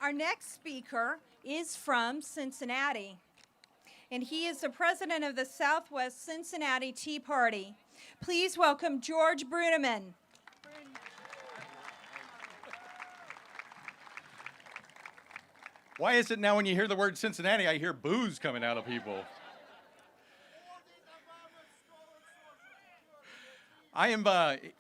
Our next speaker is from Cincinnati, and he is the president of the Southwest Cincinnati Tea Party. Please welcome George Brunemann. Why is it now when you hear the word Cincinnati, I hear boos coming out of people? I am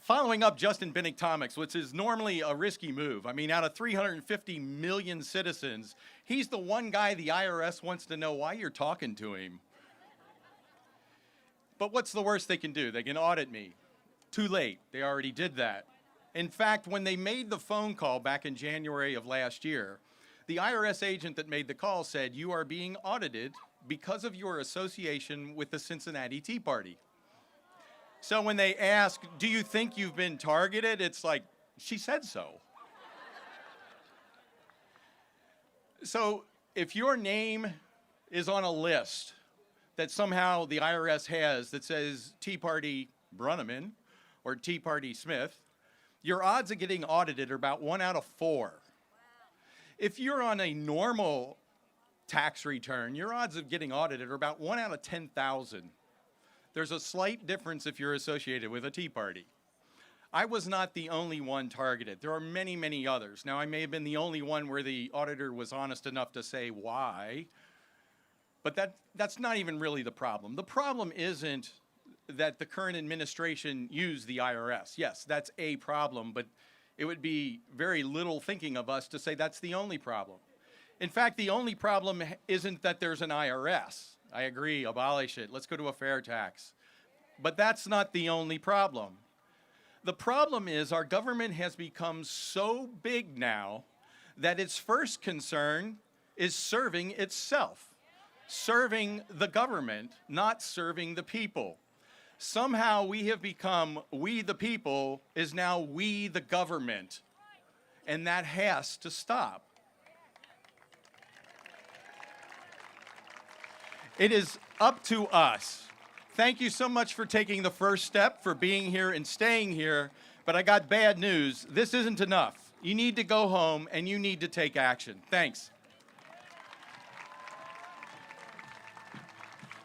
following up Justin Binnick-Tomics, which is normally a risky move. I mean, out of 350 million citizens, he's the one guy the IRS wants to know why you're talking to him. But what's the worst they can do? They can audit me. Too late. They already did that. In fact, when they made the phone call back in January of last year, the IRS agent that made the call said, "You are being audited because of your association with the Cincinnati Tea Party." So when they ask, "Do you think you've been targeted?" It's like, she said so. So if your name is on a list that somehow the IRS has that says Tea Party Brunemann or Tea Party Smith, your odds of getting audited are about 1 out of 4. If you're on a normal tax return, your odds of getting audited are about 1 out of 10,000. There's a slight difference if you're associated with a Tea Party. I was not the only one targeted. There are many, many others. Now, I may have been the only one where the auditor was honest enough to say why, but that's not even really the problem. The problem isn't that the current administration used the IRS. Yes, that's a problem, but it would be very little thinking of us to say that's the only problem. In fact, the only problem isn't that there's an IRS. I agree, abolish it. Let's go to a fair tax. But that's not the only problem. The problem is our government has become so big now that its first concern is serving itself, serving the government, not serving the people. Somehow we have become, we the people is now we the government, and that has to stop. It is up to us. Thank you so much for taking the first step, for being here and staying here, but I got bad news. This isn't enough. You need to go home and you need to take action. Thanks.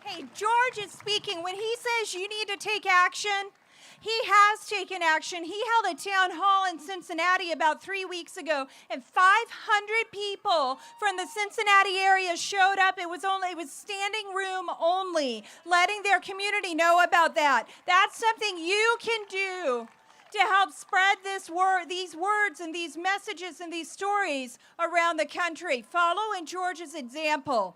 Hey, George is speaking. When he says you need to take action, he has taken action. He held a town hall in Cincinnati about 3 weeks ago, and 500 people from the Cincinnati area showed up. It was standing room only, letting their community know about that. That's something you can do to help spread these words and these messages and these stories around the country. Follow in George's example.